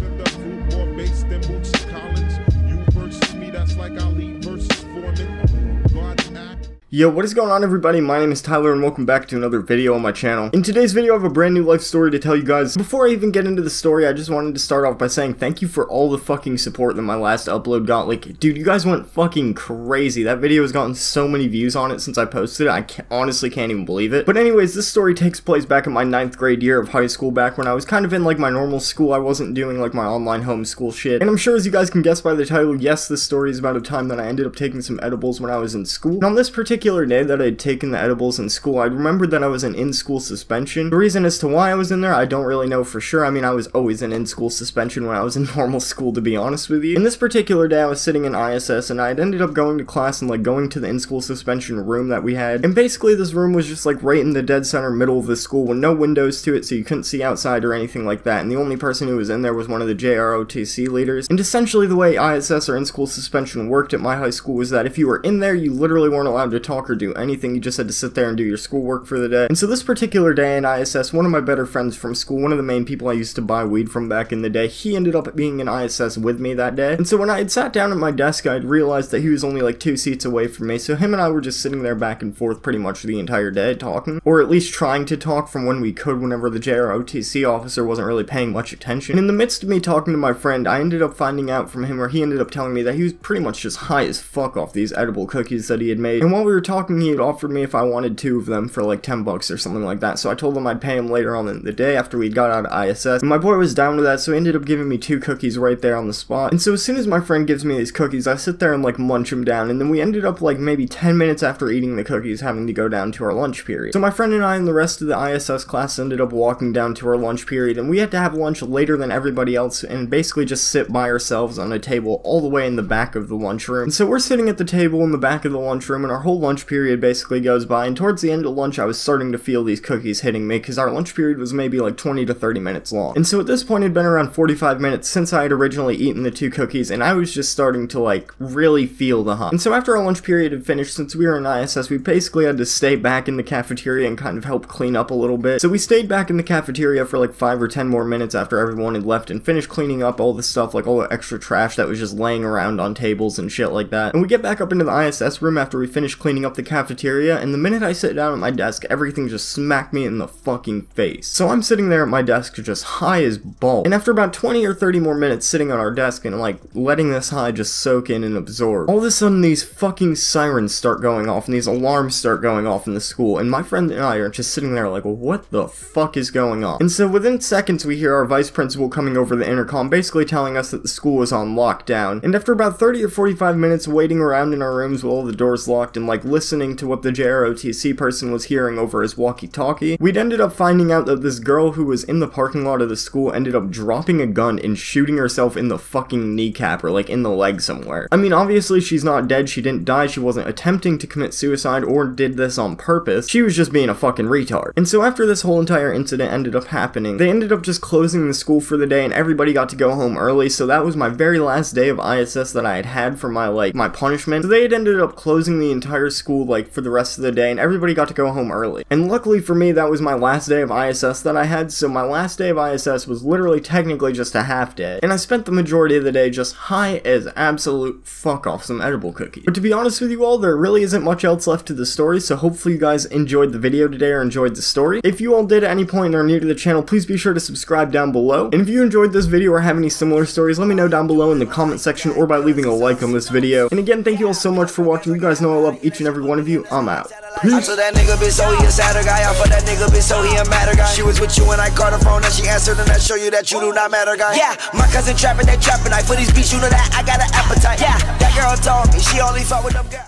and the fruit more based than Boots Collins. You versus me, that's like Ali versus Foreman. God's act. Yo, what is going on, everybody? My name is Tyler and welcome back to another video on my channel. In today's video I have a brand new life story to tell you guys. Before I even get into the story, I just wanted to start off by saying thank you for all the fucking support that my last upload got. Like, dude, you guys went fucking crazy. That video has gotten so many views on it since I posted it, I honestly can't even believe it. But anyways, this story takes place back in my 9th grade year of high school, back when I was kind of in like my normal school. I wasn't doing like my online homeschool shit. And I'm sure, as you guys can guess by the title, yes, this story is about a time that I ended up taking some edibles when I was in school. And on this particular day that I'd taken the edibles in school, I remembered that I was in in-school suspension. The reason as to why I was in there, I don't really know for sure. I mean, I was always in in-school suspension when I was in normal school, to be honest with you. And this particular day, I was sitting in ISS, and I had ended up going to class and like going to the in-school suspension room that we had. And basically, this room was just like right in the dead center middle of the school with no windows to it, so you couldn't see outside or anything like that. And the only person who was in there was one of the JROTC leaders. And essentially, the way ISS or in-school suspension worked at my high school was that if you were in there, you literally weren't allowed to talk or do anything. You just had to sit there and do your schoolwork for the day. And so this particular day in ISS, one of my better friends from school, one of the main people I used to buy weed from back in the day, he ended up being in ISS with me that day. And so when I had sat down at my desk, I'd realized that he was only like 2 seats away from me, so him and I were just sitting there back and forth pretty much the entire day talking, or at least trying to talk from when we could whenever the JROTC officer wasn't really paying much attention. And in the midst of me talking to my friend, I ended up finding out from him, or he ended up telling me, that he was pretty much just high as fuck off these edible cookies that he had made. And while we were talking, he had offered me if I wanted 2 of them for like 10 bucks or something like that, so I told him I'd pay him later on in the day after we got out of ISS, and my boy was down with that, so he ended up giving me 2 cookies right there on the spot. And so as soon as my friend gives me these cookies, I sit there and like munch them down, and then we ended up like maybe 10 minutes after eating the cookies having to go down to our lunch period. So my friend and I and the rest of the ISS class ended up walking down to our lunch period, and we had to have lunch later than everybody else and basically just sit by ourselves on a table all the way in the back of the lunchroom. And so we're sitting at the table in the back of the lunchroom, and our whole lunch period basically goes by, and towards the end of lunch I was starting to feel these cookies hitting me, because our lunch period was maybe like 20 to 30 minutes long. And so at this point it had been around 45 minutes since I had originally eaten the 2 cookies, and I was just starting to like really feel the hunt. And so after our lunch period had finished, since we were in ISS, we basically had to stay back in the cafeteria and kind of help clean up a little bit. So we stayed back in the cafeteria for like 5 or 10 more minutes after everyone had left and finished cleaning up all the stuff, like all the extra trash that was just laying around on tables and shit like that. And we get back up into the ISS room after we finish cleaning up the cafeteria, and the minute I sit down at my desk, everything just smacked me in the fucking face. So I'm sitting there at my desk just high as balls, and after about 20 or 30 more minutes sitting on our desk and like letting this high just soak in and absorb, all of a sudden these fucking sirens start going off and these alarms start going off in the school, and my friend and I are just sitting there like, what the fuck is going on? And so within seconds we hear our vice principal coming over the intercom basically telling us that the school is on lockdown. And after about 30 or 45 minutes waiting around in our rooms with all the doors locked and like listening to what the JROTC person was hearing over his walkie-talkie, we'd ended up finding out that this girl who was in the parking lot of the school ended up dropping a gun and shooting herself in the fucking kneecap or like in the leg somewhere. I mean, obviously she's not dead, she didn't die, she wasn't attempting to commit suicide or did this on purpose, she was just being a fucking retard. And so after this whole entire incident ended up happening, they ended up just closing the school for the day and everybody got to go home early, so that was my very last day of ISS that I had had for my like my punishment. So they had ended up closing the entire school like for the rest of the day and everybody got to go home early. And luckily for me, that was my last day of ISS that I had, so my last day of ISS was literally technically just a half day, and I spent the majority of the day just high as absolute fuck off some edible cookies. But to be honest with you all, there really isn't much else left to the story, so hopefully you guys enjoyed the video today or enjoyed the story. If you all did at any point and are new to the channel, please be sure to subscribe down below, and if you enjoyed this video or have any similar stories, let me know down below in the comment section or by leaving a like on this video. And again, thank you all so much for watching. You guys know I love each and every one of you. I'm out. Peace. I told that nigga bitch, so he a sadder guy. I for that nigga bitch, so he a madder guy. She was with you when I called her phone and she answered, and I show you that you do not matter, guy. Yeah, my cousin trapping, they trapping. I for these beats, you know that I got an appetite. Yeah, that girl told me she only fought with them guys.